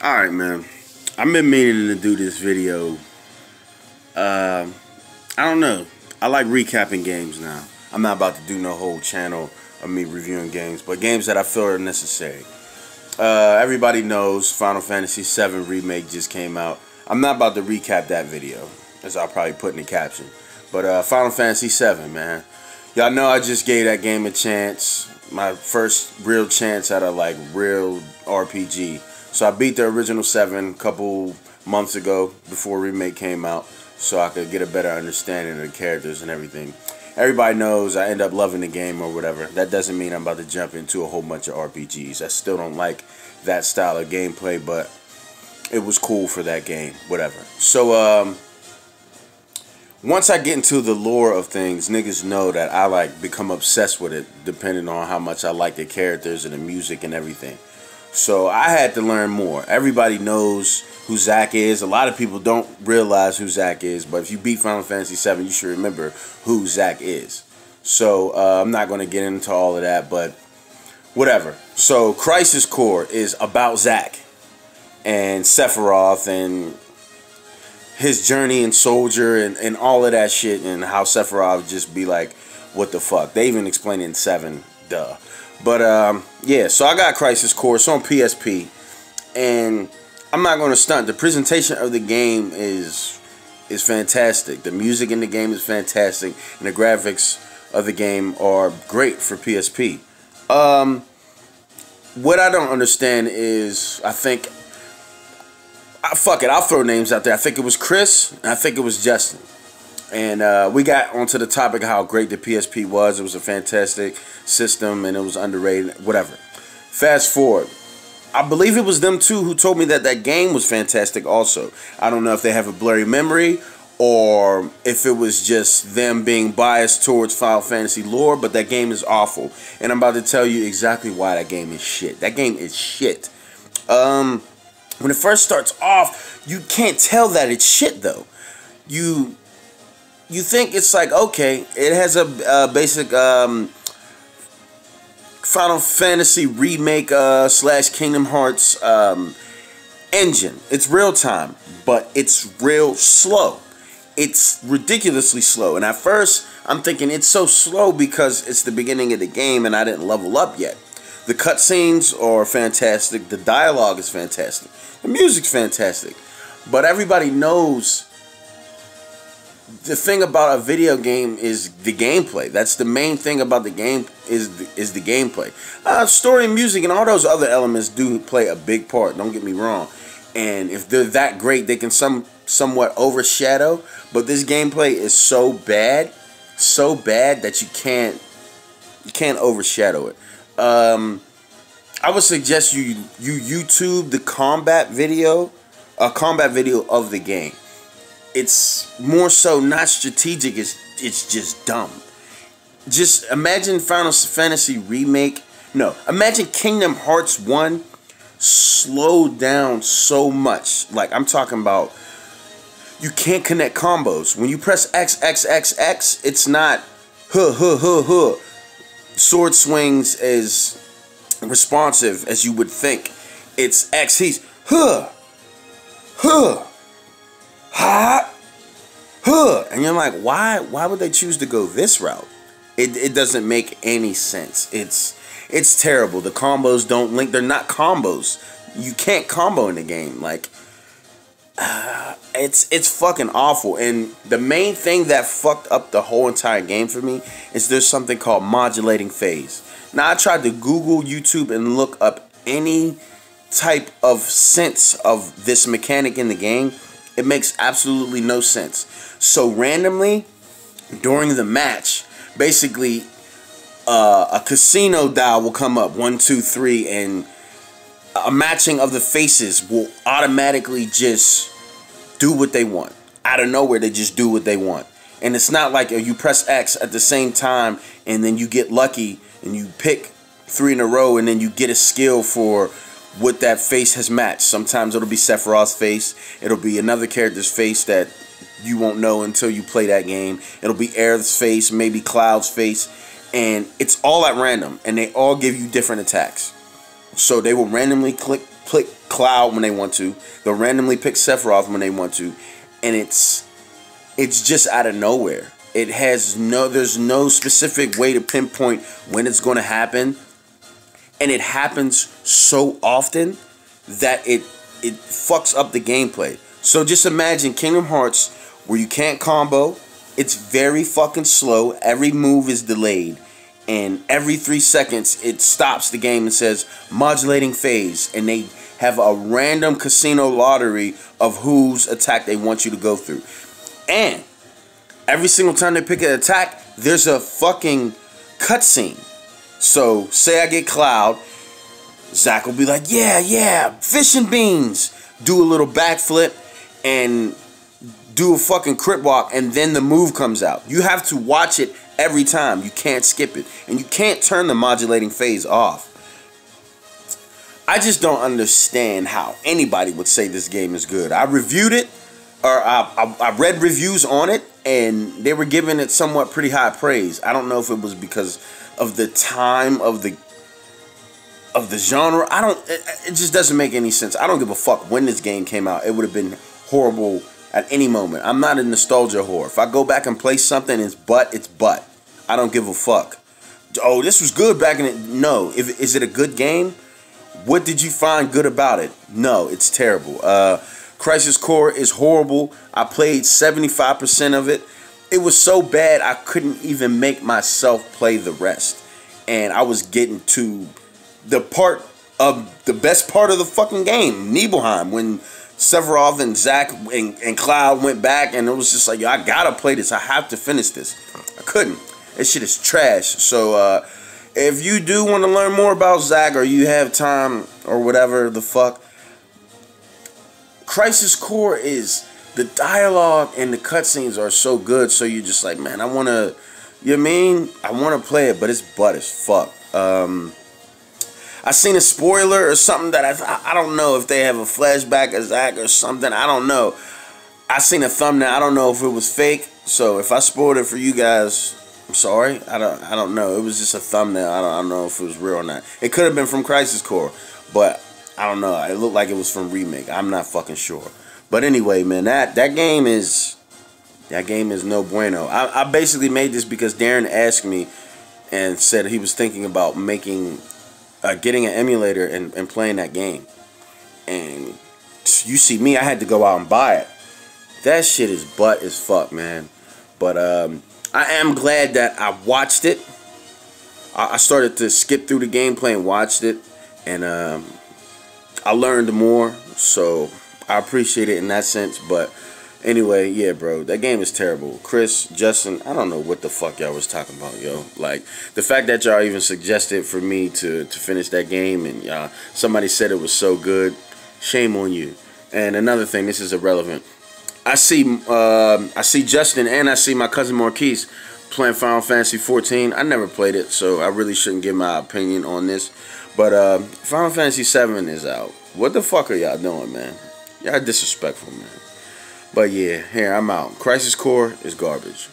Alright, man. I've been meaning to do this video. I don't know. I like recapping games now. I'm not about to do no whole channel of me reviewing games, but games that I feel are necessary. Everybody knows Final Fantasy VII Remake just came out. I'm not about to recap that video, as I'll probably put in the caption. But Final Fantasy VII, man. Y'all know I just gave that game a chance. My first real chance at a real RPG. So I beat the original 7 a couple months ago before Remake came out, so I could get a better understanding of the characters and everything. Everybody knows I end up loving the game or whatever. That doesn't mean I'm about to jump into a whole bunch of RPGs. I still don't like that style of gameplay, but it was cool for that game, whatever. So once I get into the lore of things, niggas know that I become obsessed with it, depending on how much I like the characters and the music and everything. So I had to learn more. Everybody knows who Zack is. A lot of people don't realize who Zack is, but if you beat Final Fantasy VII, you should remember who Zack is. So I'm not going to get into all of that, but whatever. So Crisis Core is about Zack and Sephiroth and his journey in Soldier and all of that shit, and how Sephiroth just be like, what the fuck? They even explain it in 7, duh. But yeah, so I got Crisis Core. It's on PSP, and I'm not going to stunt. The presentation of the game is fantastic. The music in the game is fantastic, and the graphics of the game are great for PSP. What I don't understand is, fuck it, I'll throw names out there. I think it was Chris, and I think it was Justin. And we got onto the topic of how great the PSP was. It was a fantastic system, and it was underrated, whatever. Fast forward. I believe it was them two who told me that that game was fantastic also. I don't know if they have a blurry memory or if it was just them being biased towards Final Fantasy lore, but that game is awful. And I'm about to tell you exactly why that game is shit. That game is shit. When it first starts off, you can't tell that it's shit, though. You think it's like, okay, it has a basic Final Fantasy Remake / Kingdom Hearts engine. It's real time, but it's real slow. It's ridiculously slow. And at first, I'm thinking it's so slow because it's the beginning of the game and I didn't level up yet. The cutscenes are fantastic. The dialogue is fantastic. The music's fantastic. But everybody knows the thing about a video game is the gameplay. That's the main thing about the game is the gameplay. Story, music, and all those other elements do play a big part. Don't get me wrong. And if they're that great, they can somewhat overshadow. But this gameplay is so bad that you can't overshadow it. I would suggest you YouTube the combat video of the game. It's more so not strategic, it's just dumb. Just imagine Final Fantasy Remake. No, imagine Kingdom Hearts 1 slowed down so much. Like, I'm talking about, you can't connect combos. When you press X, X, X, X, it's not sword swings as responsive as you would think. It's X, he's and you're like, why would they choose to go this route? It doesn't make any sense. It's terrible. The combos don't link. They're not combos. You can't combo in the game. Like, it's fucking awful. And the main thing that fucked up the whole entire game for me is there's something called modulating phase. Now, I tried to Google, YouTube, and look up any type of sense of this mechanic in the game. It makes absolutely no sense. So randomly, during the match, basically, a casino dial will come up, 1, 2, 3, and a matching of the faces will automatically just do what they want. Out of nowhere, they just do what they want. And it's not like you press X at the same time, and then you get lucky, and you pick 3 in a row, and then you get a skill for what that face has matched. Sometimes it'll be Sephiroth's face. It'll be another character's face that you won't know until you play that game. It'll be Aerith's face, maybe Cloud's face. And it's all at random. And they all give you different attacks. So they will randomly pick Cloud when they want to. They'll randomly pick Sephiroth when they want to, and it's just out of nowhere. There's no specific way to pinpoint when it's going to happen, and it happens so often that it fucks up the gameplay. So just imagine Kingdom Hearts where you can't combo. It's very fucking slow. Every move is delayed. And every 3 seconds, it stops the game and says, modulating phase. And they have a random casino lottery of whose attack they want you to go through. And every single time they pick an attack, there's a fucking cutscene. So, say I get Cloud, Zack will be like, yeah, fish and beans. Do a little backflip and do a fucking crit walk, and then the move comes out. You have to watch it every time. You can't skip it. And you can't turn the modulating phase off. I just don't understand how anybody would say this game is good. I reviewed it, or I read reviews on it, and they were giving it somewhat pretty high praise. I don't know if it was because of the time of the genre. It just doesn't make any sense. I don't give a fuck when this game came out. It would have been horrible at any moment. I'm not a nostalgia whore. If I go back and play something, it's butt. I don't give a fuck. Oh, this was good back in it. No. Is it a good game? What did you find good about it? No, it's terrible. Crisis Core is horrible. I played 75% of it. It was so bad I couldn't even make myself play the rest. And I was getting to the best part of the fucking game, Nibelheim, when Sephiroth and Zack and Cloud went back, and it was just like, yo, I gotta play this. I have to finish this. I couldn't. This shit is trash. So if you do want to learn more about Zack, or you have time or whatever the fuck, Crisis Core is, the dialogue and the cutscenes are so good. So you're just like, man, I want to, you know what I mean? I want to play it, but it's butt as fuck. I seen a spoiler or something that I don't know if they have a flashback of Zack or something. I don't know. I seen a thumbnail. I don't know if it was fake. So if I spoiled it for you guys, I'm sorry. I don't know. It was just a thumbnail. I don't know if it was real or not. It could have been from Crisis Core, but I don't know. It looked like it was from Remake. I'm not fucking sure. But anyway, man, that game is no bueno. I basically made this because Darren asked me and said he was thinking about getting an emulator and playing that game. And you see me, I had to go out and buy it. That shit is butt as fuck, man. But I am glad that I watched it. I started to skip through the gameplay and watched it, and I learned more, so I appreciate it in that sense. But anyway, yeah, bro, that game is terrible. Chris, Justin, I don't know what the fuck y'all was talking about, yo. Like, the fact that y'all even suggested for me to finish that game, and somebody said it was so good, shame on you. And another thing, this is irrelevant. I see Justin and I see my cousin Marquise playing Final Fantasy 14. I never played it, so I really shouldn't give my opinion on this. But Final Fantasy 7 is out. What the fuck are y'all doing, man? Y'all disrespectful, man. But yeah, here, I'm out. Crisis Core is garbage.